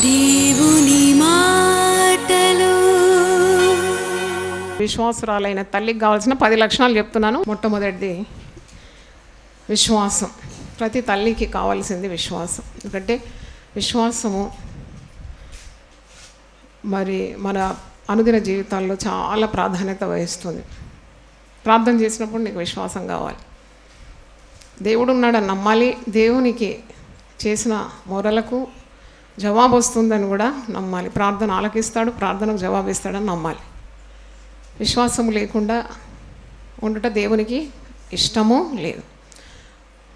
దేవుని మాటలు. విశ్వాసురాలైన తల్లికి కావాల్సిన 10 లక్షణాలు చెప్తున్నాను. మొట్టమొదటిది విశ్వాసం. ప్రతి తల్లికి కావాల్సింది విశ్వాసం. ఎందుకంటే విశ్వాసము మరి మన అనుదిన జీవితాల్లో చాలా ప్రాధాన్యత వహిస్తుంది. ప్రార్థన చేసినప్పుడు నీకు విశ్వాసం కావాలి. దేవుడు ఉన్నాడని నమ్మాలి. దేవునికి చేసిన మొరలకు జవాబు వస్తుందని కూడా నమ్మాలి. ప్రార్థన ఆలకిస్తాడు, ప్రార్థనకు జవాబు ఇస్తాడని నమ్మాలి. విశ్వాసం లేకుండా ఉండట దేవునికి ఇష్టము లేదు.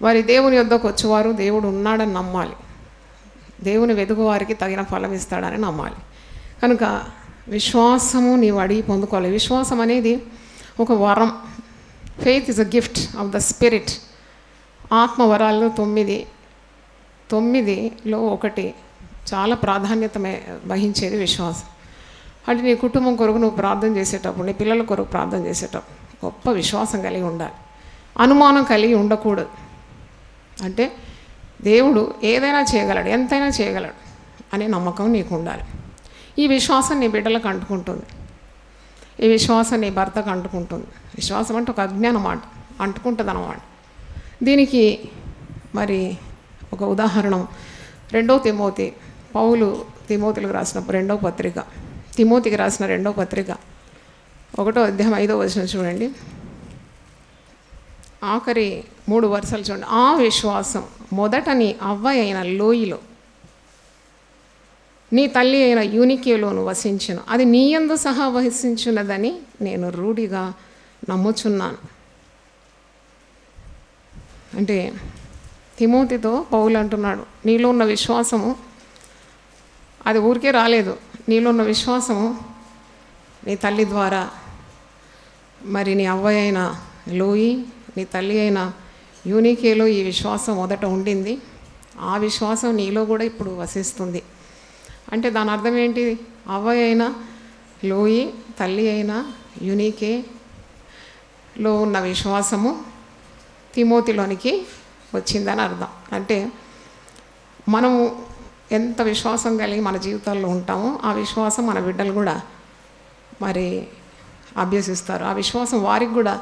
వారి దేవుని యొద్దకు వచ్చేవారు దేవుడు ఉన్నాడని నమ్మాలి. దేవుని వెతుకు వారికి తగిన ఫలం ఇస్తాడని నమ్మాలి. కనుక విశ్వాసము నీవు అడిగి పొందుకోవాలి. విశ్వాసం అనేది ఒక వరం. Faith is a gift of the spirit. ఆత్మ వరాల్లో 9లో ఒకటి చాలా ప్రాధాన్యత వహించేది విశ్వాసం. అంటే నీ కుటుంబం కొరకు నువ్వు ప్రార్థన చేసేటప్పుడు, నీ పిల్లల కొరకు ప్రార్థన చేసేటప్పుడు గొప్ప విశ్వాసం కలిగి ఉండాలి. అనుమానం కలిగి ఉండకూడదు. అంటే దేవుడు ఏదైనా చేయగలడు, ఎంతైనా చేయగలడు అనే నమ్మకం నీకు ఉండాలి. ఈ విశ్వాసం నీ బిడ్డలకు అంటుకుంటుంది. ఈ విశ్వాసం నీ భర్తకు అంటుకుంటుంది. విశ్వాసం అంటే ఒక అజ్ఞానం మాట అంటుకుంటుంది అన్నమాట. దీనికి మరి ఒక ఉదాహరణ 2 తిమోతి. పౌలు తిమోతికి రాసిన 2వ పత్రిక, తిమోతికి రాసిన 2వ పత్రిక 1వ అధ్యాయం 5వ వచనం చూడండి. ఆఖరి 3 వరుసలు చూడండి. ఆ విశ్వాసం మొదట నీ అవ్వ అయిన లోయలో, నీ తల్లి అయిన యూనికేలోను వసించును. అది నీ యందు సహా వసించున్నదని నేను రూఢిగా నమ్ముచున్నాను. అంటే తిమోతితో పౌలు అంటున్నాడు, నీలో ఉన్న విశ్వాసము అది ఊరికే రాలేదు. నీలో ఉన్న విశ్వాసము నీ తల్లి ద్వారా, మరి నీ అవ్వ అయిన లోయి, నీ తల్లి అయిన యూనికేలో ఈ విశ్వాసం మొదట ఉండింది. ఆ విశ్వాసం నీలో కూడా ఇప్పుడు వసిస్తుంది. అంటే దాని అర్థం ఏంటి? అవ్వ అయిన లోయి, తల్లి అయిన యూనికేలో ఉన్న విశ్వాసము తిమోతిలోనికి వచ్చిందని అర్థం. అంటే మనము ఎంత విశ్వాసం కలిగి మన జీవితాల్లో ఉంటామో ఆ విశ్వాసం మన బిడ్డలు కూడా మరి అభ్యసిస్తారు. ఆ విశ్వాసం వారికి కూడా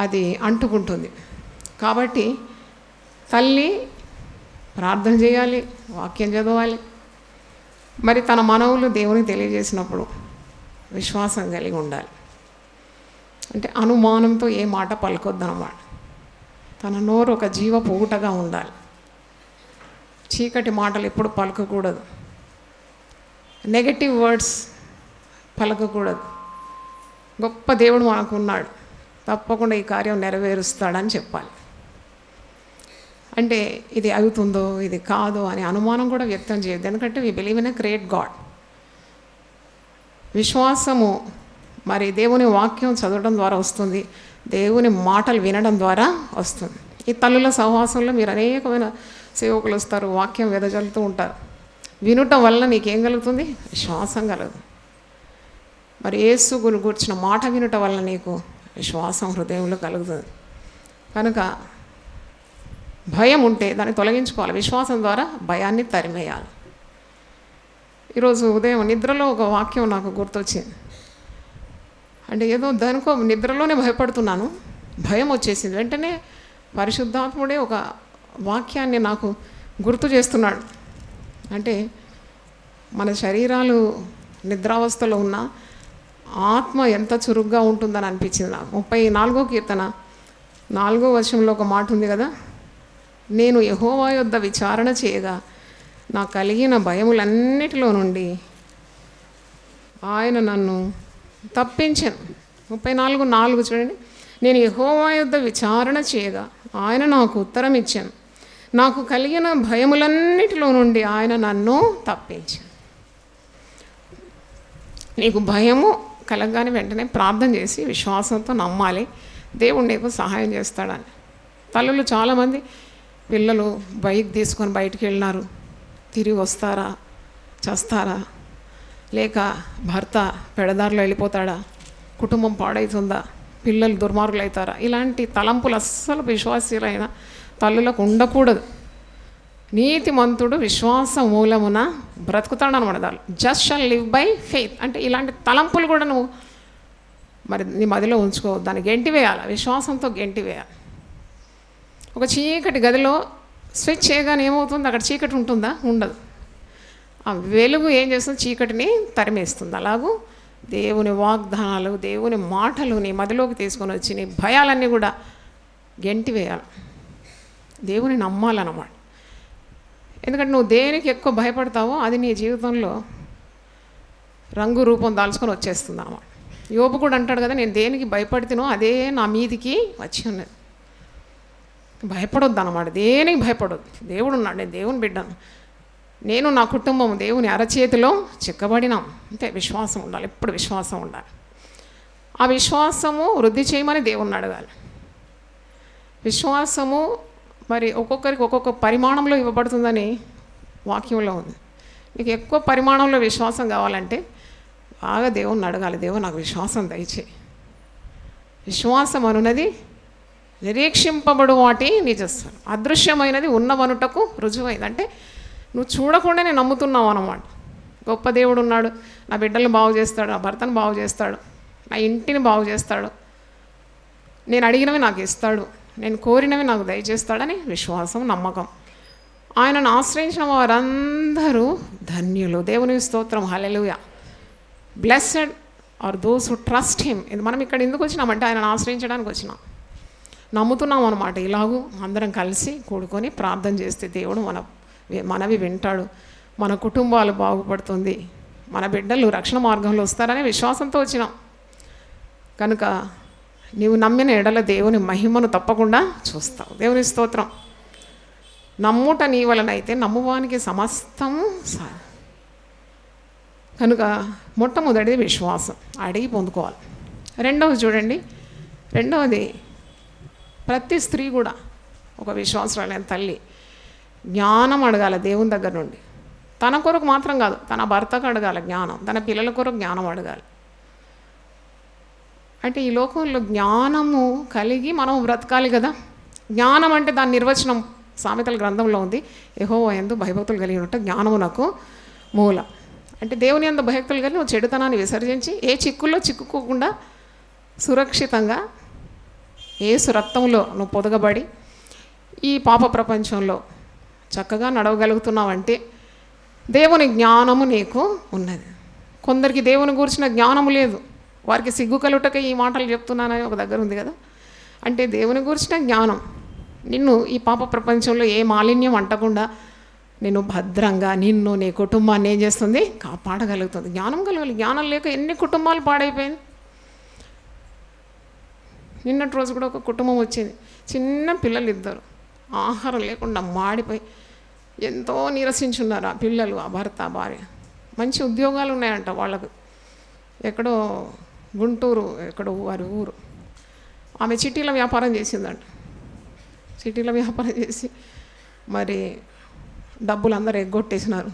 అది అంటుకుంటుంది. కాబట్టి తల్లి ప్రార్థన చేయాలి, వాక్యం చదవాలి. మరి తన మనవులు దేవునికి తెలియజేసినప్పుడు విశ్వాసం కలిగి ఉండాలి. అంటే అనుమానంతో ఏ మాట పలుకొద్దన్నమాట. తన నోరు ఒక జీవ పూటగా ఉండాలి. చీకటి మాటలు ఎప్పుడు పలకకూడదు. Negative words పలకకూడదు. గొప్ప దేవుడు మనకు ఉన్నాడు, తప్పకుండా ఈ కార్యం నెరవేరుస్తాడని చెప్పాలి. అంటే ఇది అవుతుందో ఇది కాదో అని అనుమానం కూడా వ్యక్తం చేయొద్దు. ఎందుకంటే we believe in a great God. విశ్వాసము మరి దేవుని వాక్యం చదవడం ద్వారా వస్తుంది, దేవుని మాటలు వినడం ద్వారా వస్తుంది. ఈ తల్లుల సహవాసంలో మీరు అనేకమైన సేవకులు వస్తారు, వాక్యం వెదజల్లుతూ ఉంటారు. వినటం వల్ల నీకేం కలుగుతుంది? విశ్వాసం కలుగుతుంది. మరి యేసు గురించిన మాట వినటం వల్ల నీకు విశ్వాసం హృదయంలో కలుగుతుంది. కనుక భయం ఉంటే దాన్ని తొలగించుకోవాలి. విశ్వాసం ద్వారా భయాన్ని తరిమేయాలి. ఈరోజు ఉదయం నిద్రలో ఒక వాక్యం నాకు గుర్తొచ్చింది. అంటే ఏదో దానికో నిద్రలోనే భయపడుతున్నాను, భయం వచ్చేసింది. వెంటనే పరిశుద్ధాత్ముడే ఒక వాక్యాన్ని నాకు గుర్తు చేస్తున్నాడు. అంటే మన శరీరాలు నిద్రావస్థలో ఉన్న ఆత్మ ఎంత చురుగ్గా ఉంటుందని అనిపించింది నాకు. 34వ కీర్తన 4వ వచనంలో ఒక మాట ఉంది కదా, నేను యెహోవా యొద్ద విచారణ చేయగా నా కలిగిన భయములన్నిటిలో నుండి ఆయన నన్ను తప్పించాను. 34:4 చూడండి. నేను యెహోవా యొద్ద విచారణ చేయగా ఆయన నాకు ఉత్తరం ఇచ్చాను. నాకు కలిగిన భయములన్నిటిలో నుండి ఆయన నన్ను తప్పించాను. నీకు భయము కలగగానే వెంటనే ప్రార్థన చేసి విశ్వాసంతో నమ్మాలి, దేవుడు నీకు సహాయం చేస్తాడని. తల్లులు చాలామంది పిల్లలు బైక్ తీసుకొని బయటికి వెళ్ళినారు, తిరిగి వస్తారా, చస్తారా, లేక భర్త పెడదారిలో వెళ్ళిపోతాడా, కుటుంబం పాడవుతుందా, పిల్లలు దుర్మార్గులు అవుతారా, ఇలాంటి తలంపులు అస్సలు విశ్వాసీలైన తల్లులకు ఉండకూడదు. నీతిమంతుడు విశ్వాస మూలమున బ్రతుకుతాడు అనమాట. దాన్ని just shall live by faith అంటే ఇలాంటి తలంపులు కూడా నువ్వు మరి నీ మదిలో ఉంచుకో. దాన్ని గెంటి వేయాలి, విశ్వాసంతో గెంటి వేయాలి. ఒక చీకటి గదిలో స్విచ్ చేయగానే ఏమవుతుంది? అక్కడ చీకటి ఉంటుందా? ఉండదు. ఆ వెలుగు ఏం చేస్తుంది? చీకటిని తరిమేస్తుంది. అలాగూ దేవుని వాగ్దానాలు, దేవుని మాటలు నీ మదిలోకి తీసుకొని వచ్చి నీ భయాలన్నీ కూడా గెంటి వేయాలి. దేవుని నమ్మాలన్నమాట. ఎందుకంటే నువ్వు దేనికి ఎక్కువ భయపడతావో అది నీ జీవితంలో రంగు రూపం దాల్చుకొని వచ్చేస్తుంది అన్నమాట. యోబు కూడా అంటాడు కదా, నేను దేనికి భయపడుతునో అదే నా మీదికి వచ్చి ఉన్నది. భయపడొద్దు అన్నమాట, దేనికి భయపడొద్దు. దేవుడు ఉన్నాడు, నేను దేవుని బిడ్డను, నేను నా కుటుంబం దేవుని అరచేతిలో చిక్కబడినాం. అంతే. విశ్వాసం ఉండాలి, ఎప్పుడు విశ్వాసం ఉండాలి. ఆ విశ్వాసము వృద్ధి చేయమని దేవుణ్ణి అడగాలి. విశ్వాసము మరి ఒక్కొక్కరికి ఒక్కొక్క పరిమాణంలో ఇవ్వబడుతుందని వాక్యంలో ఉంది. నీకు ఎక్కువ పరిమాణంలో విశ్వాసం కావాలంటే బాగా దేవుణ్ణి అడగాలి, దేవుడు నాకు విశ్వాసం దయచేయి. విశ్వాసం అనున్నది నిరీక్షింపబడు వాటి నిజస్థానం, అదృశ్యమైనది ఉన్నవనుటకు రుజువైంది. అంటే నువ్వు చూడకుండా నేను నమ్ముతున్నావు అన్నమాట. గొప్ప దేవుడు ఉన్నాడు, నా బిడ్డలను బాగు చేస్తాడు, నా భర్తను బాగు చేస్తాడు, నా ఇంటిని బాగు చేస్తాడు, నేను అడిగినవి నాకు ఇస్తాడు, నేను కోరినవి నాకు దయచేస్తాడని విశ్వాసం, నమ్మకం. ఆయనను ఆశ్రయించిన వారందరూ ధన్యులు. దేవుని స్తోత్రం, hallelujah. Blessed are those who trust him. ఇది మనం ఇక్కడ ఎందుకు వచ్చినామంటే ఆయనను ఆశ్రయించడానికి వచ్చినాం, నమ్ముతున్నాం అన్నమాట. ఇలాగూ అందరం కలిసి కూడుకొని ప్రార్థన చేస్తే దేవుడు మనవి వింటాడు, మన కుటుంబాలు బాగుపడుతుంది, మన బిడ్డలు రక్షణ మార్గంలో వస్తారనే విశ్వాసంతో వచ్చినాం. కనుక నీవు నమ్మిన ఎడల దేవుని మహిమను తప్పకుండా చూస్తావు. దేవుని స్తోత్రం. నమ్ముట నీ వలనైతే నమ్మువానికి సమస్తము కనుక మొట్టమొదటిది విశ్వాసం, అడిగి పొందుకోవాలి. రెండవది చూడండి, రెండవది ప్రతి స్త్రీ కూడా ఒక విశ్వాసరాలైన తల్లి జ్ఞానం అడగాలి దేవుని దగ్గర నుండి. తన కొరకు మాత్రం కాదు, తన భర్తకు అడగాలి జ్ఞానం, తన పిల్లల కొరకు జ్ఞానం అడగాలి. అంటే ఈ లోకంలో జ్ఞానము కలిగి మనం బ్రతకాలి కదా. జ్ఞానం అంటే దాని నిర్వచనం సామెతల గ్రంథంలో ఉంది, యెహోవా యందు భయభక్తులు కలిగి ఉంటే జ్ఞానము నాకు మూలం. అంటే దేవుని యందు భయభక్తులు కలిగి నువ్వు చెడుతనాన్ని విసర్జించి ఏ చిక్కుల్లో చిక్కుకోకుండా సురక్షితంగా యేసు రక్తంలో నువ్వు పొదగబడి ఈ పాప ప్రపంచంలో చక్కగా నడవగలుగుతున్నావంటే దేవుని జ్ఞానము నీకు ఉన్నది. కొందరికి దేవుని గురించిన జ్ఞానము లేదు, వారికి సిగ్గు కలుటకే ఈ మాటలు చెప్తున్నానని ఒక దగ్గర ఉంది కదా. అంటే దేవుని గురించిన జ్ఞానం నిన్ను ఈ పాప ప్రపంచంలో ఏ మాలిన్యం అంటకుండా నిన్ను భద్రంగా నిన్ను నీ కుటుంబాన్ని ఏం చేస్తుంది? కాపాడగలుగుతుంది. జ్ఞానం కలగాలి. జ్ఞానం లేక ఎన్ని కుటుంబాలు పాడైపోయింది. నిన్నటి రోజు కూడా ఒక కుటుంబం వచ్చింది, చిన్న పిల్లలు ఇద్దరు, ఆహారం లేకుండా మాడిపోయి ఎంతో నీరసించున్నారు ఆ పిల్లలు, ఆ భర్త, భార్య. మంచి ఉద్యోగాలు ఉన్నాయంట వాళ్ళకు, ఎక్కడో గుంటూరు ఎక్కడో వారి ఊరు. ఆమె చిట్టీల వ్యాపారం చేసిందంట. చిట్టీల వ్యాపారం చేసి మరి డబ్బులు అందరూ ఎగ్గొట్టేసినారు.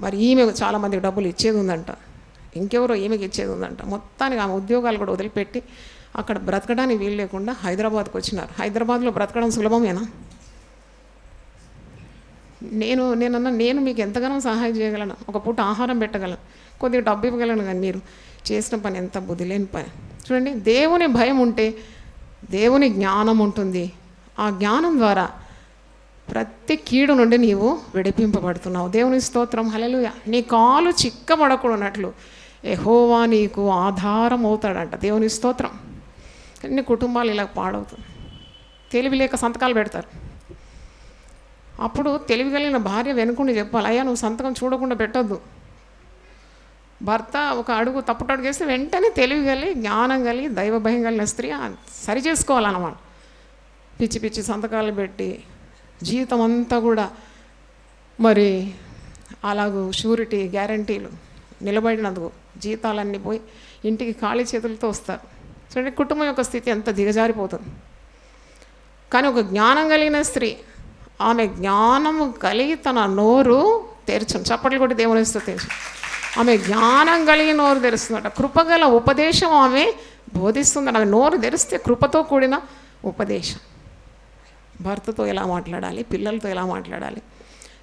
మరి ఈమె చాలామందికి డబ్బులు ఇచ్చేది ఉందంట, ఇంకెవరో ఈమెకి ఇచ్చేది ఉందంట. మొత్తానికి ఆమె ఉద్యోగాలు కూడా వదిలిపెట్టి అక్కడ బ్రతకడానికి వీలు లేకుండా హైదరాబాద్కి వచ్చినారు. హైదరాబాద్లో బ్రతకడం సులభమేనా? నేను మీకు ఎంతగానో సహాయం చేయగలను, ఒక పూట ఆహారం పెట్టగలను, కొద్దిగా డబ్బు ఇవ్వగలను, కానీ మీరు చేసిన పని ఎంత బుద్ధి లేని పని. చూడండి, దేవుని భయం ఉంటే దేవుని జ్ఞానం ఉంటుంది. ఆ జ్ఞానం ద్వారా ప్రతి కీడు నుండి నీవు విడిపింపబడుతున్నావు. దేవుని స్తోత్రం, హల్లెలూయా. నీ కాలు చిక్కబడకూడనట్లు యెహోవా నీకు ఆధారం అవుతాడంట. దేవుని స్తోత్రం. అన్ని కుటుంబాలు ఇలా పాడవుతుంది. తెలివి లేక సంతకాలు పెడతారు. అప్పుడు తెలివి కలిగిన భార్య వెనుకుండి చెప్పాలి, అయ్యా నువ్వు సంతకం చూడకుండా పెట్టొద్దు. భర్త ఒక అడుగు తప్పుడు అడుగు వేస్తే వెంటనే తెలివి కలిగి జ్ఞానం కలిగి దైవ భయం కలిగిన స్త్రీ సరి చేసుకోవాలన్నమాట. పిచ్చి పిచ్చి సంతకాలు పెట్టి జీవితం అంతా కూడా మరి అలాగూ షూరిటీ గ్యారంటీలు నిలబడినందుకు జీతాలన్నీ పోయి ఇంటికి ఖాళీ చేతులతో వస్తారు. చూడండి, కుటుంబం యొక్క స్థితి ఎంత దిగజారిపోతుంది. కానీ ఒక జ్ఞానం కలిగిన స్త్రీ, ఆమె జ్ఞానము కలిగి తన నోరు తెరచును. చప్పట్లు కొట్టి దేవుని స్తుతించు. ఆమె జ్ఞానం కలిగి నోరు తెరుస్తుందట. కృపగల ఉపదేశం ఆమె బోధిస్తుందట. ఆమె నోరు తెరిస్తే కృపతో కూడిన ఉపదేశం. భర్తతో ఎలా మాట్లాడాలి, పిల్లలతో ఎలా మాట్లాడాలి,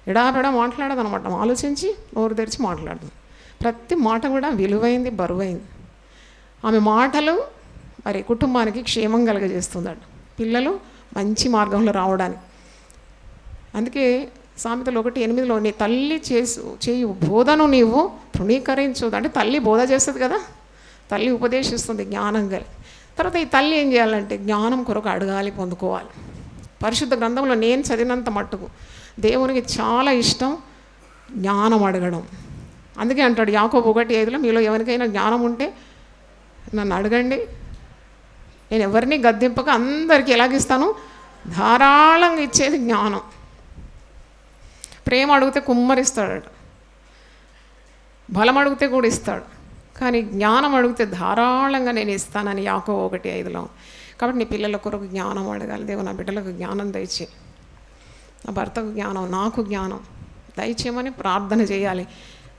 ఎడాపెడా మాట్లాడదనమాట. ఆలోచించి నోరు తెరిచి మాట్లాడదు. ప్రతి మాట కూడా విలువైంది, బరువైంది. ఆమె మాటలు మరి కుటుంబానికి క్షేమం కలుగజేస్తుందట, పిల్లలు మంచి మార్గంలో రావడానికి. అందుకే సామెతలు 1:8 నీ తల్లి చేయు బోధను నీవు తృణీకరించు. అంటే తల్లి బోధ చేస్తుంది కదా, తల్లి ఉపదేశిస్తుంది జ్ఞానం కలిగి. తర్వాత ఈ తల్లి ఏం చేయాలంటే జ్ఞానం కొరకు అడగాలి, పొందుకోవాలి. పరిశుద్ధ గ్రంథంలో నేను చదివినంత మట్టుకు దేవునికి చాలా ఇష్టం జ్ఞానం అడగడం. అందుకే అంటాడు యాకోబు 1:5 మీలో ఎవరికైనా జ్ఞానం ఉంటే నన్ను అడగండి, నేను ఎవరిని గద్దెంపక అందరికీ ఎలాగిస్తాను, ధారాళంగా ఇచ్చేది జ్ఞానం. ప్రేమ అడిగితే కుమ్మరిస్తాడట, బలం అడిగితే కూడా ఇస్తాడు, కానీ జ్ఞానం అడిగితే ధారాళంగా నేను ఇస్తానని యాకోబు 1:5. కాబట్టి నీ పిల్లల కొరకు జ్ఞానం అడగాలి. దేవుడు నా బిడ్డలకు జ్ఞానం దయచే, నా భర్తకు జ్ఞానం, నాకు జ్ఞానం దయచేయమని ప్రార్థన చేయాలి.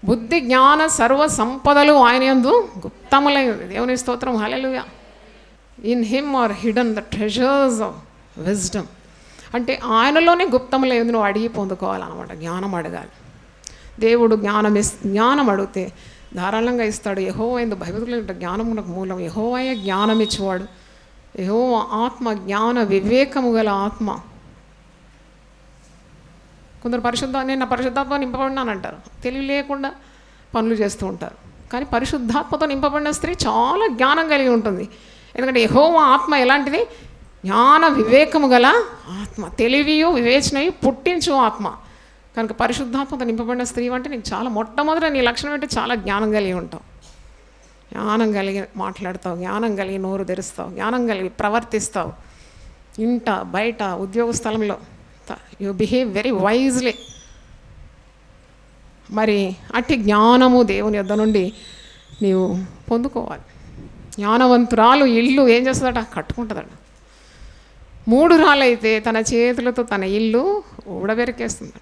బుద్ధి జ్ఞాన సర్వ సంపదలు ఆయన యందు గుప్తములైనది. దేవుని స్తోత్రం, hallelujah. In him are hidden the treasures of wisdom. ఆయనలోనే గుప్తములైనది, నువ్వు అడిగి పొందుకోవాలన్నమాట. జ్ఞానం అడగాలి. దేవుడు జ్ఞానం అడిగితే ధారాళంగా ఇస్తాడు. యెహోవా యందు భయభక్తులు జ్ఞానమునకు మూలం. యెహోవాయే జ్ఞానం ఇచ్చేవాడు. యెహోవా ఆత్మ జ్ఞాన వివేకము గల ఆత్మ. కొందరు నేను నా పరిశుద్ధాత్మ నింపబడినానంటారు, తెలివి లేకుండా పనులు చేస్తూ ఉంటారు. కానీ పరిశుద్ధాత్మతో నింపబడిన స్త్రీ చాలా జ్ఞానం కలిగి ఉంటుంది. ఎందుకంటే యెహోవా ఆత్మ ఎలాంటిది, జ్ఞాన వివేకము గల ఆత్మ, తెలివియు వివేచనయు పుట్టించు ఆత్మ. కనుక పరిశుద్ధాత్మతో నింపబడిన స్త్రీ అంటే నీకు చాలా మొట్టమొదట నీ లక్షణం అంటే చాలా జ్ఞానం కలిగి ఉంటావు, జ్ఞానం కలిగి మాట్లాడతావు, జ్ఞానం కలిగి నోరు తెరుస్తావు, జ్ఞానం కలిగి ప్రవర్తిస్తావు. ఇంట బయట ఉద్యోగ స్థలంలో యు బిహేవ్ వెరీ వైజ్లీ. మరి అట్టి జ్ఞానము దేవుని యొద్ద నుండి నీవు పొందుకోవాలి. జ్ఞానవంతురాలు ఇల్లు ఏం చేస్తుందట, కట్టుకుంటుందట. 3 రాళ్ళు అయితే తన చేతులతో తన ఇల్లు ఊడబెరికేస్తుంది.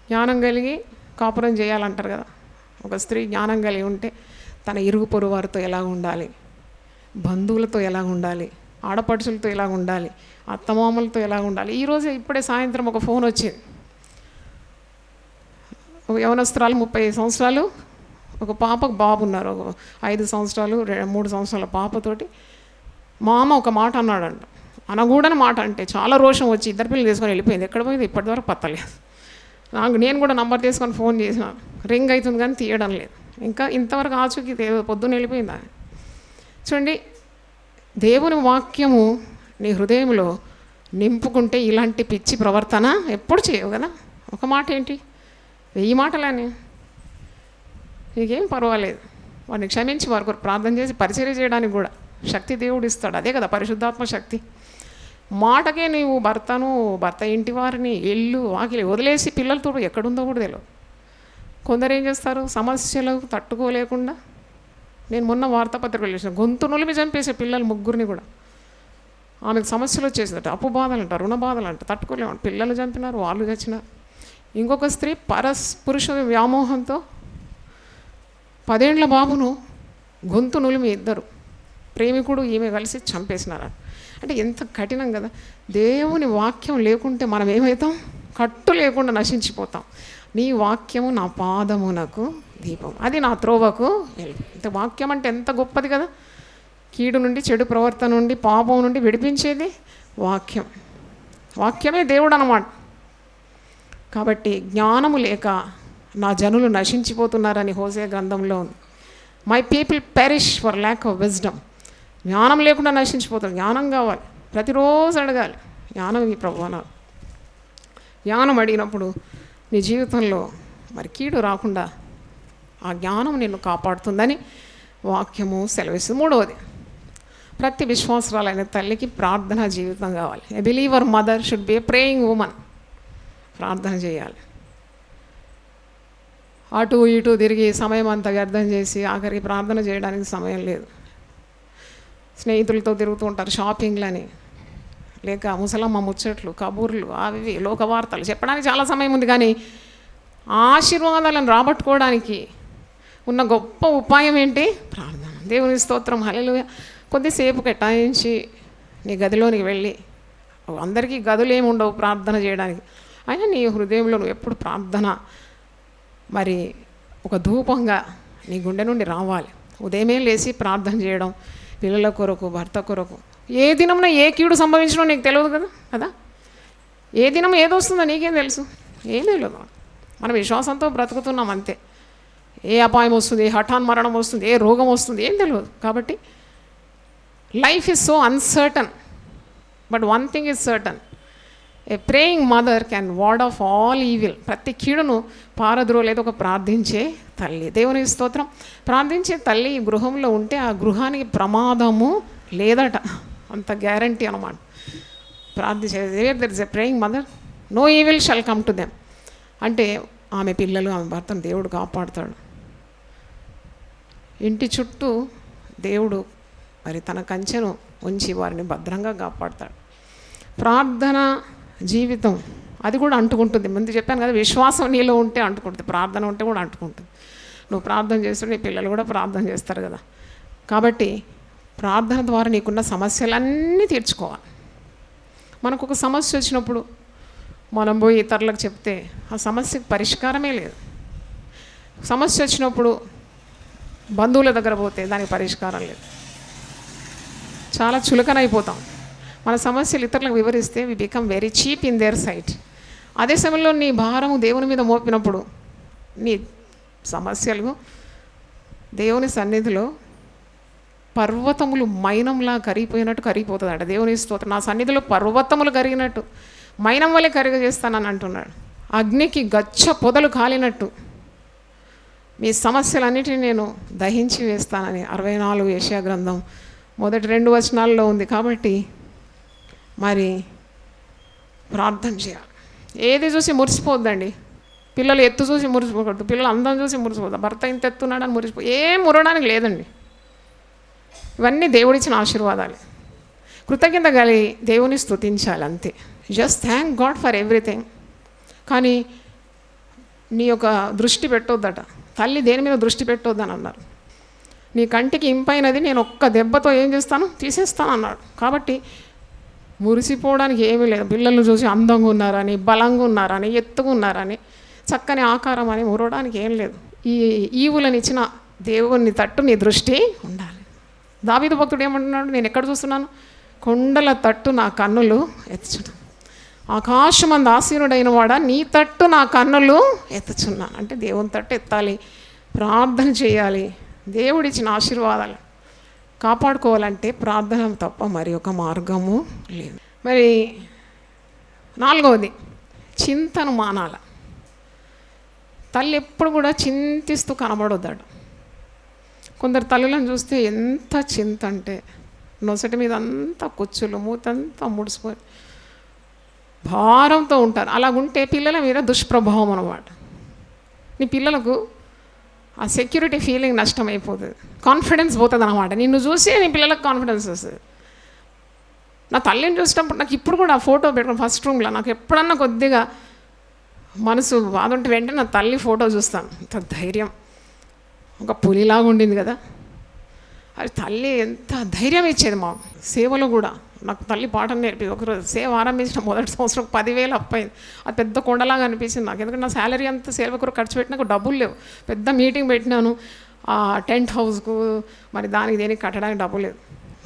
జ్ఞానం కలిగి కాపురం చేయాలంటారు కదా. ఒక స్త్రీ జ్ఞానం కలిగి ఉంటే తన ఇరుగు పొరుగు వారితో ఎలా ఉండాలి, బంధువులతో ఎలా ఉండాలి, ఆడపడుచులతో ఎలా ఉండాలి, అత్తమామలతో ఎలా ఉండాలి. ఈరోజు ఇప్పుడే సాయంత్రం ఒక ఫోన్ వచ్చింది. ఒక యవనస్తురాలు 30 సంవత్సరాలు, ఒక పాపకు బాబు ఉన్నారు, ఒక 5 సంవత్సరాలు 3 సంవత్సరాల పాపతోటి మా అమ్మ ఒక మాట అన్నాడంట. అనకూడని మాట అంటే చాలా రోషం వచ్చి 2 పిల్లలు తీసుకొని వెళ్ళిపోయింది. ఎక్కడ పోయింది ఇప్పటివరకు పత్తలేదు. నేను కూడా నంబర్ తీసుకొని ఫోన్ చేసిన, రింగ్ అవుతుంది కానీ తీయడం లేదు. ఇంకా ఇంతవరకు ఆచూకీ పొద్దున్న వెళ్ళిపోయిందా. చూడండి, దేవుని వాక్యము నీ హృదయంలో నింపుకుంటే ఇలాంటి పిచ్చి ప్రవర్తన ఎప్పుడు చేయవు కదా. ఒక మాట ఏంటి, 1000 మాటలని నీకేం పర్వాలేదు. వాడిని క్షమించి వారి కొరకు ప్రార్థన చేసి పరిచర్య చేయడానికి కూడా శక్తి దేవుడు ఇస్తాడు. అదే కదా పరిశుద్ధాత్మ శక్తి. మాటకే నీవు భర్త ఇంటి వారిని ఇల్లు వాకిలి వదిలేసి పిల్లలతో ఎక్కడుందో కూడా తెలియదు. కొందరు ఏం చేస్తారు, సమస్యలకు తట్టుకోలేకుండా, నేను మొన్న వార్తాపత్రికలు చూసిన, గొంతు నులిమి చంపేసే పిల్లలు 3 కూడా. ఆమెకు సమస్యలు వచ్చేసిందట, అప్పు బాధలు అంట, రుణ బాధలు అంట, తట్టుకోలేమంట. పిల్లలు చంపినారు, వాళ్ళు చచ్చినారు. ఇంకొక స్త్రీ పురుష వ్యామోహంతో 10 ఏళ్ల బాబును గొంతు నులిమి 2 ప్రేమికుడు ఈమె కలిసి చంపేసినారు. అంటే ఎంత కఠినం కదా. దేవుని వాక్యం లేకుంటే మనం ఏమవుతాం, కట్టు లేకుండా నశించిపోతాం. నీ వాక్యము నా పాదమునకు దీపం, అది నా త్రోవకు వెలుగు. ఇంత వాక్యం అంటే ఎంత గొప్పది కదా. కీడు నుండి, చెడు ప్రవర్తన నుండి, పాపం నుండి విడిపించేది వాక్యం. వాక్యమే దేవుడు అన్నమాట. కాబట్టి జ్ఞానము లేక నా జనులు నశించిపోతున్నారని హోసేయ గ్రంథంలో ఉంది. My people perish for lack of wisdom. జ్ఞానం లేకుండా నశించిపోతారు. జ్ఞానం కావాలి, ప్రతిరోజు అడగాలి. జ్ఞానం ఈ ప్రభువా. జ్ఞానం అడిగినప్పుడు నీ జీవితంలో మరి కీడు రాకుండా ఆ జ్ఞానం నిన్ను కాపాడుతుందని వాక్యము సెలవిస్తుంది. 3వది, ప్రతి విశ్వాసరాలైన తల్లికి ప్రార్థనా జీవితం కావాలి. A believer mother should be A praying woman. ప్రార్థన చేయాలి. అటు ఇటు తిరిగి సమయం అంతా వ్యర్థం చేసి ఆఖరికి ప్రార్థన చేయడానికి సమయం లేదు. స్నేహితులతో తిరుగుతూ ఉంటారు, షాపింగ్లని, లేక ముసలమ్మ ముచ్చట్లు, కబూర్లు, అవి లోకవార్తలు చెప్పడానికి చాలా సమయం ఉంది. కానీ ఆశీర్వాదాలను రాబట్టుకోవడానికి ఉన్న గొప్ప ఉపాయం ఏంటి, ప్రార్థన. దేవుని స్తోత్రం, హల్లెలూయా. కొద్దిసేపు కేటాయించి నీ గదిలోనికి వెళ్ళి అందరికీ గదులు ఏమి ఉండవు ప్రార్థన చేయడానికి. అయినా నీ హృదయంలో నువ్వు ఎప్పుడు ప్రార్థన మరి ఒక ధూపంగా నీ గుండె నుండి రావాలి. ఉదయమే లేచి ప్రార్థన చేయడం, పిల్లల కొరకు, భర్త కొరకు. ఏ దినమున ఏ కీడు సంభవించడం నీకు తెలియదు కదా. ఏ దినం ఏదో వస్తుందో నీకేం తెలుసు? ఏం తెలియదు. మనం విశ్వాసంతో బ్రతుకుతున్నాం అంతే. ఏ అపాయం వస్తుంది, హఠాన్ మరణం వస్తుంది, ఏ రోగం వస్తుంది, ఏం తెలియదు. కాబట్టి life is so uncertain. But one thing is certain, A praying mother can ward of all evil. ప్రతి కీడును పారద్రోలేదు ఒక ప్రార్థించే తల్లి. దేవుని స్తోత్రం. ప్రార్థించే తల్లి ఈ గృహంలో ఉంటే ఆ గృహానికి ప్రమాదము లేదట, అంత గ్యారంటీ అనమాట. ప్రార్థించే there is a praying mother, no evil shall come to them. అంటే ఆమె పిల్లలు, ఆమె భర్తను దేవుడు కాపాడుతాడు. ఇంటి చుట్టూ దేవుడు మరి తన కంచెను ఉంచి వారిని భద్రంగా కాపాడుతాడు. ప్రార్థన జీవితం అది కూడా అంటుకుంటుంది. ముందు చెప్పాను కదా, విశ్వాసం నీలో ఉంటే అంటుకుంటుంది, ప్రార్థన ఉంటే కూడా అంటుకుంటుంది. నువ్వు ప్రార్థన చేస్తుంటే నీ పిల్లలు కూడా ప్రార్థన చేస్తారు కదా. కాబట్టి ప్రార్థన ద్వారా నీకున్న సమస్యలన్నీ తీర్చుకోవాలి. మనకు ఒక సమస్య వచ్చినప్పుడు మనం పోయి ఇతరులకు చెప్తే ఆ సమస్యకు పరిష్కారమే లేదు. సమస్య వచ్చినప్పుడు బంధువుల దగ్గర పోతే దానికి పరిష్కారం లేదు. చాలా చులకనైపోతాం. మన సమస్యలు ఇతరులకు వివరిస్తే we become very cheap in their sight. అదే సమయంలో నీ భారము దేవుని మీద మోపినప్పుడు నీ సమస్యలు దేవుని సన్నిధిలో పర్వతములు మైనంలా కరిగిపోయినట్టు కరిగిపోతుందట. దేవుని స్తోత్రం. నా సన్నిధిలో పర్వతములు కరిగినట్టు మైనం వల్లే కరిగజేస్తానని అంటున్నాడు. అగ్నికి గచ్చ పొదలు కాలినట్టు మీ సమస్యలన్నిటిని నేను దహించి వేస్తానని 64 యెషయా గ్రంథం మొదటి 2 వచనాల్లో ఉంది. కాబట్టి మరి ప్రార్థన చేయాలి. ఏది చూసి మురిసిపోద్దండి. పిల్లలు ఎత్తు చూసి మురిసిపోకూడదు, పిల్లలు అందం చూసి మురిసిపోద్దు, భర్త ఇంత ఎత్తున్నాడని ఏం మురడానికి లేదండి. ఇవన్నీ దేవుడిచ్చిన ఆశీర్వాదాలు. కృతజ్ఞత కలిగి దేవుని స్తుతించాలి అంతే. Just thank God for everything. కానీ నీ యొక్క దృష్టి పెట్టొద్దట. తల్లి దేని మీద దృష్టి పెట్టొద్దని అన్నారు. నీ కంటికి ఇంపైనది నేను ఒక్క దెబ్బతో ఏం చేస్తాను, తీసేస్తాను అన్నాడు. కాబట్టి మురిసిపోవడానికి ఏమీ లేదు. పిల్లలు చూసి అందంగా ఉన్నారని, బలంగా ఉన్నారని, ఎత్తుగా ఉన్నారని, చక్కని ఆకారం అని మురవడానికి ఏం లేదు. ఈ ఈవులను ఇచ్చిన దేవుని తట్టు నీ దృష్టి ఉండాలి. దావీదు భక్తుడు ఏమంటున్నాడు, నేను ఎక్కడ చూస్తున్నాను, కొండల తట్టు నా కన్నులు ఎత్తుచున్నాను. ఆకాశమందు ఆసీనుడైన వాడా నీ తట్టు నా కన్నులు ఎత్తుచున్నాను. అంటే దేవుని తట్టు ఎత్తాలి, ప్రార్థన చేయాలి. దేవుడిచ్చిన ఆశీర్వాదాలు కాపాడుకోవాలంటే ప్రార్థన తప్ప మరి ఒక మార్గము లేదు. మరి 4వది చింతను మానాల. తల్లి ఎప్పుడు కూడా చింతిస్తూ కనబడొద్దాడు. కొందరు తల్లులను చూస్తే ఎంత చింత అంటే నొసటి మీద అంతా కుచ్చులు, మూతంతా ముడిసిపోయి భారంతో ఉంటారు. అలాగుంటే పిల్లల మీద దుష్ప్రభావం అన్నమాట. నీ పిల్లలకు ఆ సెక్యూరిటీ ఫీలింగ్ నష్టమైపోతుంది, కాన్ఫిడెన్స్ పోతుంది అన్నమాట. నిన్ను చూసి నీ పిల్లలకు కాన్ఫిడెన్స్ వస్తుంది. నా తల్లిని చూసినప్పుడు నాకు ఇప్పుడు కూడా ఆ ఫోటో పెట్టుకుని ఫస్ట్ రూమ్లో నాకు ఎప్పుడన్నా కొద్దిగా మనసు బాధ ఉంటే వెంటనే నా తల్లి ఫోటో చూస్తాను. అంత ధైర్యం, ఒక పులిలాగా ఉండింది కదా. అది తల్లి ఎంత ధైర్యం ఇచ్చేది. మా సేవలో కూడా నాకు తల్లి పాఠం నేర్పి ఒకరోజు సేవ ఆరంభించిన మొదటి సంవత్సరం 10,000 అప్పయింది. అది పెద్ద కొండలాగా అనిపించింది నాకు. ఎందుకంటే నా శాలరీ అంతా సేవ కొరకు ఖర్చు పెట్టినాక డబ్బులు లేవు. పెద్ద మీటింగ్ పెట్టినాను, ఆ టెంట్ హౌస్కు మరి దానికి దేనికి కట్టడానికి డబ్బులు లేదు.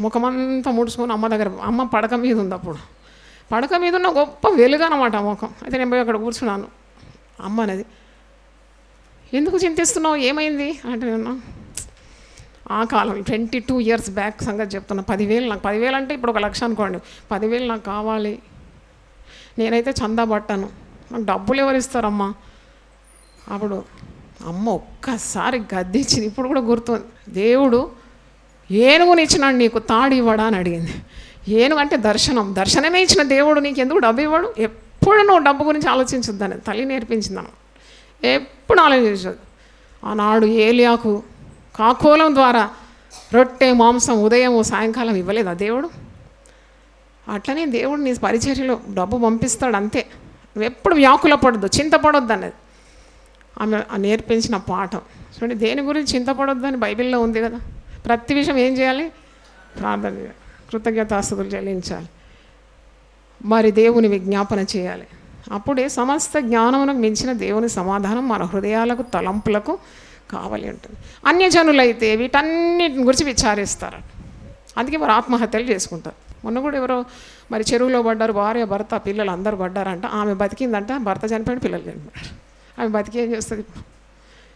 ముఖమంతా ముడుచుకొని అమ్మ దగ్గర, అమ్మ పడక మీద ఉంది. అప్పుడు పడక మీద ఉన్న గొప్ప వెలుగు అనమాట ముఖం. అయితే నేను పోయి అక్కడ కూర్చున్నాను. అమ్మ అనేది, ఎందుకు చింతిస్తున్నావు, ఏమైంది అంటే, నేను ఆ కాలం 22 years బ్యాక్ సంగతి చెప్తున్నా. 10,000 నాకు 10,000 అంటే ఇప్పుడు 1,00,000 అనుకోండి. 10,000 నాకు కావాలి, నేనైతే చందా పట్టాను, నాకు డబ్బులు ఎవరు ఇస్తారమ్మా. అప్పుడు అమ్మ ఒక్కసారి గద్దించింది. ఇప్పుడు కూడా గుర్తుంది. దేవుడు ఏనుగుని ఇచ్చినాడు నీకు, తాడు ఇవ్వడా అని అడిగింది. ఏనుగు అంటే దర్శనమే ఇచ్చిన దేవుడు నీకు ఎందుకు డబ్బు ఇవ్వడు. ఎప్పుడు నువ్వు డబ్బు గురించి ఆలోచించొద్దని తల్లి నేర్పించిందన్న. ఎప్పుడు ఆలోచించదు. ఆనాడు ఏలియాకు కాకోలం ద్వారా రొట్టె మాంసం ఉదయము సాయంకాలం ఇవ్వలేదా దేవుడు? అట్లనే దేవుడు నీ పరిచర్యలో డబ్బు పంపిస్తాడు అంతే. నువ్వు ఎప్పుడు వ్యాకుల పడొద్దు, చింతపడొద్దు అన్నది ఆమె నేర్పించిన పాఠం. చూడండి, దేని గురించి చింతపడొద్దని బైబిల్లో ఉంది కదా. ప్రతి విషయం ఏం చేయాలి, ప్రార్థన చేయాలి, కృతజ్ఞతాస్తుతులు చెల్లించాలి. మరి దేవుని విజ్ఞాపన చేయాలి. అప్పుడే సమస్త జ్ఞానమునకు మించిన దేవుని సమాధానం మన హృదయాలకు తలంపులకు కావాలి ఉంటుంది. అన్యజనులైతే వీటన్నిటిని గురించి విచారిస్తారు. అందుకే మరి ఆత్మహత్యలు చేసుకుంటారు. మొన్న కూడా ఎవరో మరి చెరువులో పడ్డారు, భార్య భర్త పిల్లలు అందరూ పడ్డారంట. ఆమె బతికిందంట, భర్త చనిపోయిన పిల్లలు చనిపోయారు. ఆమె బతికి ఏం చేస్తుంది?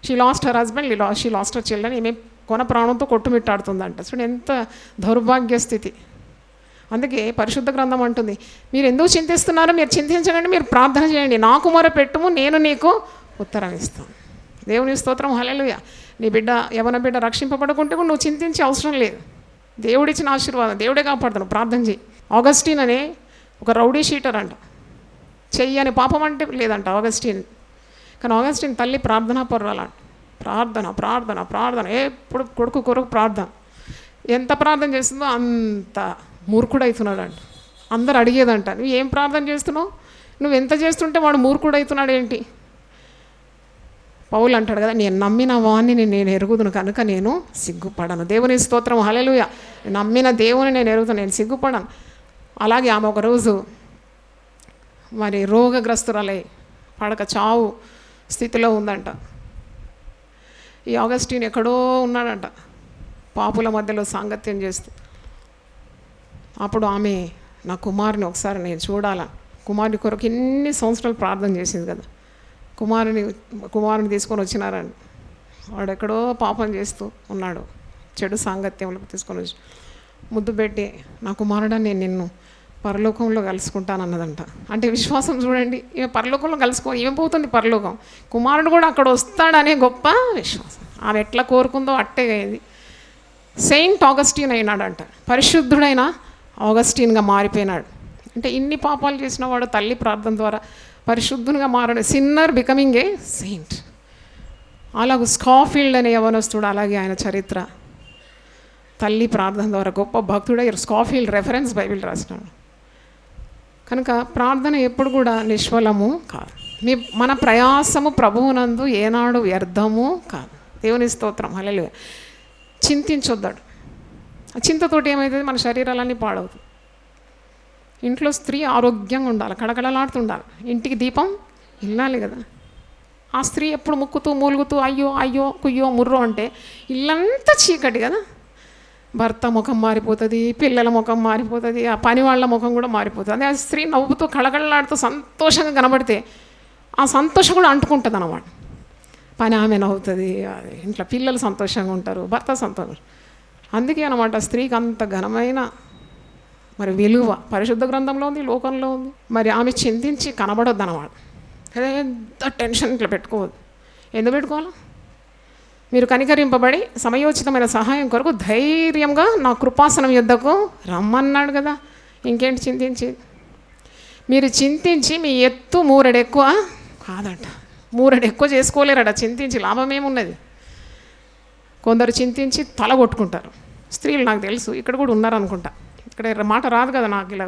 She lost her husband, she lost her children. ఈమె కొన ప్రాణంతో కొట్టుమిట్టాడుతుందంట. చూడండి ఎంత దౌర్భాగ్య స్థితి. అందుకే పరిశుద్ధ గ్రంథం అంటుంది, మీరు ఎందుకు చింతిస్తున్నారో మీరు చింతించకండి, మీరు ప్రార్థన చేయండి, నాకు మొరపెట్టుము నేను నీకు ఉత్తరం ఇస్తాను. దేవుని స్తోత్రం, హల్లెలూయా. నీ బిడ్డ యవన బిడ్డ రక్షింపబడకుంటే కూడా నువ్వు చింతించే అవసరం లేదు. దేవుడిచ్చిన ఆశీర్వాదం దేవుడే కాపాడుతాను. ప్రార్థన చేయి. ఆగస్టిన్ అనే ఒక రౌడీ షీటర్ అంట. చెయ్యని పాపం అంటే లేదంట ఆగస్టిన్. కానీ ఆగస్టిన్ తల్లి ప్రార్థనా పర్వాలంట. ప్రార్థన ప్రార్థన ప్రార్థన, ఎప్పుడు కొడుకు కొరకు ప్రార్థన. ఎంత ప్రార్థన చేస్తుందో అంత మూర్ఖుడవుతున్నాడంట. అందరు అడిగేదంట, నువ్వు ఏం ప్రార్థన చేస్తున్నావు, నువ్వు ఎంత చేస్తుంటే వాడు మూర్ఖుడవుతున్నాడు ఏంటి? పౌలు అంటాడు కదా, నేను నమ్మిన వాణ్ణి నేను ఎరుగుదును కనుక నేను సిగ్గుపడను. దేవుని స్తోత్రం, హల్లెలూయా. నమ్మిన దేవుని నేను ఎరుగుతాను, నేను సిగ్గుపడను. అలాగే ఆమె ఒకరోజు మరి రోగగ్రస్తురాలై పడక చావు స్థితిలో ఉందంట. ఈ ఆగస్టిన్ ఎక్కడో ఉన్నాడంట, పాపుల మధ్యలో సాంగత్యం చేస్తూ. అప్పుడు ఆమె, నా కుమారుని ఒకసారి నేను చూడాలా. కుమారుని కొరకు ఎన్ని సంవత్సరాలు ప్రార్థన చేసింది కదా. కుమారుని తీసుకొని వచ్చినారండి. వాడు ఎక్కడో పాపం చేస్తూ ఉన్నాడు, చెడు సాంగత్యంలోకి తీసుకొని వచ్చి ముద్దు పెట్టి, నా కుమారుడా నేను నిన్ను పరలోకంలో కలుసుకుంటాను అన్నదంట. అంటే విశ్వాసం చూడండి, ఈమె పరలోకంలో ఈమె పోతుంది పరలోకం, కుమారుడు కూడా అక్కడ వస్తాడనే గొప్ప విశ్వాసం. ఆమె ఎట్లా కోరుకుందో అట్టే అయింది. సెయింట్ ఆగస్టిన్ అయినాడంట, పరిశుద్ధుడైన ఆగస్టిన్గా మారిపోయినాడు. అంటే ఇన్ని పాపాలు చేసిన వాడు తల్లి ప్రార్థన ద్వారా పరిశుద్ధునిగా మారాడు. Sinner becoming a Saint. అలాగే స్కాఫీల్డ్ అనే యవనస్తుడు, అలాగే ఆయన చరిత్ర తల్లి ప్రార్థన ద్వారా గొప్ప భక్తుడై స్కాఫీల్డ్ రెఫరెన్స్ బైబిల్ రాసినాడు. కనుక ప్రార్థన ఎప్పుడు కూడా నిష్ఫలము కాదు. మన ప్రయాసము ప్రభువునందు ఏనాడు వ్యర్థము కాదు. దేవుని స్తోత్రం, హల్లెలూయా. చింతించొద్దాడు. ఆ చింతతోటి ఏమవుతుంది, మన శరీరాలన్నీ పాడవుతుంది. ఇంట్లో స్త్రీ ఆరోగ్యంగా ఉండాలి, కడకడలాడుతుండాలి. ఇంటికి దీపం ఇల్లాలి కదా. ఆ స్త్రీ ఎప్పుడు ముక్కుతూ మూలుగుతూ అయ్యో అయ్యో కుయ్యో ముర్రో అంటే ఇల్లంతా చీకటి కదా. భర్త ముఖం మారిపోతుంది, పిల్లల ముఖం మారిపోతుంది, ఆ పని వాళ్ళ ముఖం కూడా మారిపోతుంది. అదే ఆ స్త్రీ నవ్వుతూ కళకళలాడుతూ సంతోషంగా కనబడితే ఆ సంతోషం కూడా అంటుకుంటుంది అన్నమాట. పని ఆమె నవ్వుతుంది, ఇంట్లో పిల్లలు సంతోషంగా ఉంటారు, భర్త సంతోషం. అందుకే అన్నమాట స్త్రీకి అంత ఘనమైన మరి విలువ పరిశుద్ధ గ్రంథంలో ఉంది, లోకంలో ఉంది. మరి ఆమె చింతించి కనబడొద్దు అన్నమాట. ఎంత టెన్షన్ ఇట్లా పెట్టుకోవద్దు. ఎందుకు పెట్టుకోవాలా? మీరు కనికరింపబడి సమయోచితమైన సహాయం కొరకు ధైర్యంగా నా కృపాసనం యుద్ధకు రమ్మన్నాడు కదా. ఇంకేంటి చింతించి? మీరు చింతించి మీ ఎత్తు మూరెడు ఎక్కువ కాదట. మూరెడు ఎక్కువ చేసుకోలేరట. చింతించి లాభం ఏమున్నది? కొందరు చింతించి తల కొట్టుకుంటారు. స్త్రీలు నాకు తెలుసు, ఇక్కడ కూడా ఉన్నారనుకుంటా. ఇక్కడ మాట రాదు కదా నాకు, ఇలా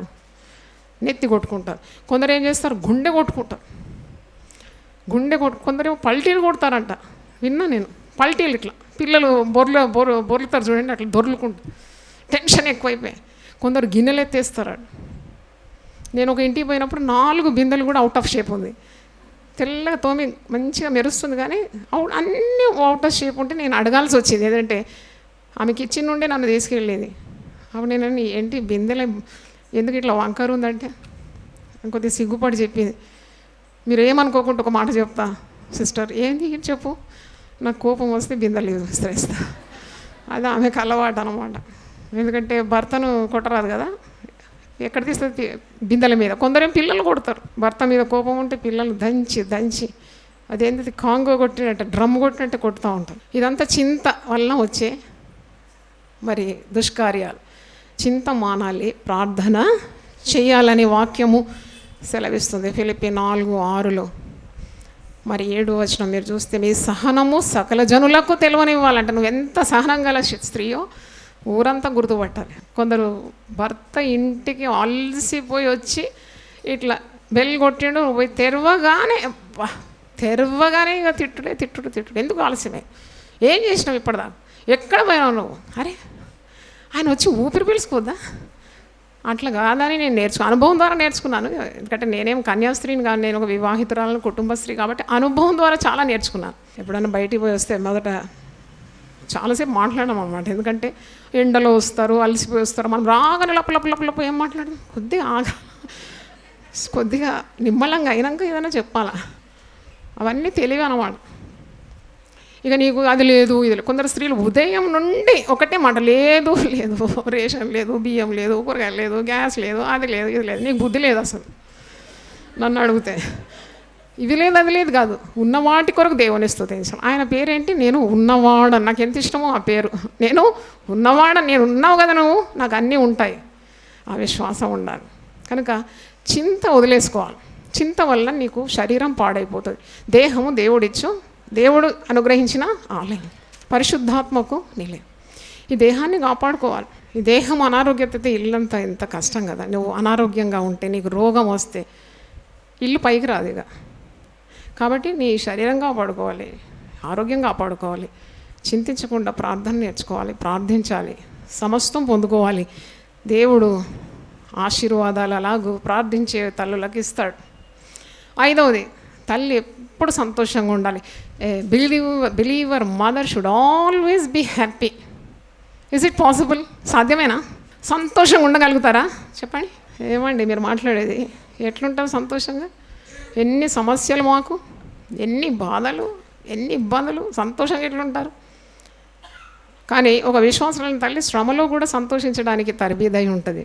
నెత్తి కొట్టుకుంటారు. కొందరు ఏం చేస్తారు, గుండె కొట్టుకుంటారు. కొందరేమో పల్టీలు కొడతారంట. విన్నా నేను, పల్టీలు ఇట్లా పిల్లలు బొర్లుతారు చూడండి, అట్లా దొర్లుకుంటారు. టెన్షన్ ఎక్కువైపోయి కొందరు గిన్నెలు ఎత్తేస్తారు. నేను ఒక ఇంటికి పోయినప్పుడు 4 బిందెలు కూడా అవుట్ ఆఫ్ షేప్ ఉంది. తెల్లగా తోమి మంచిగా మెరుస్తుంది, కానీ అన్నీ అవుట్ ఆఫ్ షేప్ ఉంటే నేను అడగాల్సి వచ్చింది. ఏదంటే ఆమె కిచెన్ నుండే నన్ను తీసుకెళ్ళేది. అప్పుడు నేను ఏంటి బిందెలు ఎందుకు ఇట్లా వంకరు ఉందంటే కొద్దిగా సిగ్గుపడి చెప్పింది. మీరు ఏమనుకోకుండా ఒక మాట చెప్తా సిస్టర్. ఏంది చెప్పు? నాకు కోపం వస్తే బిందెలు విసిరేస్తా. అది ఆమెకు అలవాటు అనమాట. ఎందుకంటే భర్తను కొట్టరాదు కదా, ఎక్కడ తీస్తుంది బిందెల మీద. కొందరేం పిల్లలు కొడతారు. భర్త మీద కోపం ఉంటే పిల్లలు దంచి అదేంటి కాంగో కొట్టినట్టు, డ్రమ్ కొట్టినట్టు కొడుతూ ఉంటారు. ఇదంతా చింత వల్ల వచ్చే మరి దుష్కార్యాలు. చింత మానాలి, ప్రార్థన చేయాలనే వాక్యము సెలవిస్తుంది. ఫిలిప్పీ 4:6 మరి 7వ వచనం మీరు చూస్తే, మీ సహనము సకల జనులకు తెలియనివ్వాలంట. నువ్వు ఎంత సహనం గల స్త్రీయో ఊరంతా గుర్తుపట్టాలి. కొందరు భర్త ఇంటికి అలసిపోయి వచ్చి ఇట్లా బెల్ కొట్టిండు, పోయి తెరవగానే ఇక తిట్టుడు. ఎందుకు ఆలస్యమే? ఏం చేసినావు ఇప్పటిదాకా? ఎక్కడ పోయినావు నువ్వు? అరే ఆయన వచ్చి ఊపిరి పీల్చుకోద్దా? అట్లా కాదని నేను అనుభవం ద్వారా నేర్చుకున్నాను. ఎందుకంటే నేనేం కన్యాస్త్రీని కాదు, నేను ఒక వివాహితురాలను, కుటుంబ స్త్రీ కాబట్టి అనుభవం ద్వారా చాలా నేర్చుకున్నాను. ఎప్పుడైనా బయటికి పోయి వస్తే మొదట చాలాసేపు మాట్లాడడం అనమాట. ఎందుకంటే ఎండలో వస్తారు, అలసిపోయి వస్తారు, మనం రాగానే లప్ప ఏం మాట్లాడడం, కొద్దిగా నిమ్మలంగా అయినాక ఏదైనా చెప్పాలా, అవన్నీ తెలివి అన్నమాట. ఇక నీకు అది లేదు ఇది లేదు. కొందరు స్త్రీలు ఉదయం నుండి ఒకటే మాట, లేదు రేషన్ లేదు, బియ్యం లేదు, కూరగాయలు లేదు, గ్యాస్ లేదు, అది లేదు ఇది లేదు. నీకు బుద్ధి లేదు అసలు నన్ను అడిగితే. ఇవి లేదు అది లేదు కాదు, ఉన్న వాటి కొరకు దేవుని స్తుతించాలి. ఆయన పేరేంటి? నేను ఉన్నవాడు. నాకు ఎంత ఇష్టమో ఆ పేరు. నేను ఉన్నవాడ, నేను ఉన్నావు కదా నువ్వు, నాకు అన్నీ ఉంటాయి. ఆ విశ్వాసం ఉండాలి. కనుక చింత వదిలేసుకోవాలి. చింత వల్ల నీకు శరీరం పాడైపోతుంది. దేహము దేవుడు అనుగ్రహించిన ఆలయం, పరిశుద్ధాత్మకు నిలయం. ఈ దేహాన్ని కాపాడుకోవాలి. ఈ దేహం అనారోగ్యత ఇల్లంతా ఎంత కష్టం కదా. నువ్వు అనారోగ్యంగా ఉంటే, నీకు రోగం వస్తే ఇల్లు పైకి రాదు ఇక. కాబట్టి నీ శరీరం కాపాడుకోవాలి, ఆరోగ్యం కాపాడుకోవాలి. చింతించకుండా ప్రార్థన నేర్చుకోవాలి, ప్రార్థించాలి, సమస్తం పొందుకోవాలి. దేవుడు ఆశీర్వాదాలు అలాగూ ప్రార్థించే తల్లులకు ఇస్తాడు. 5వది, తల్లి ఎప్పుడు సంతోషంగా ఉండాలి. Believer mother should always be happy. Is it possible? సాధ్యమేనా? సంతోషంగా ఉండగలుగుతారా చెప్పండి? ఏమండి మీరు మాట్లాడేది? ఎట్లుంటారు సంతోషంగా? ఎన్ని సమస్యలు మాకు, ఎన్ని బాధలు, ఎన్ని ఇబ్బందులు, సంతోషంగా ఎట్లుంటారు? కానీ ఒక విశ్వాసమైన తల్లి శ్రమలో కూడా సంతోషించడానికి తరబీదై ఉంటుంది.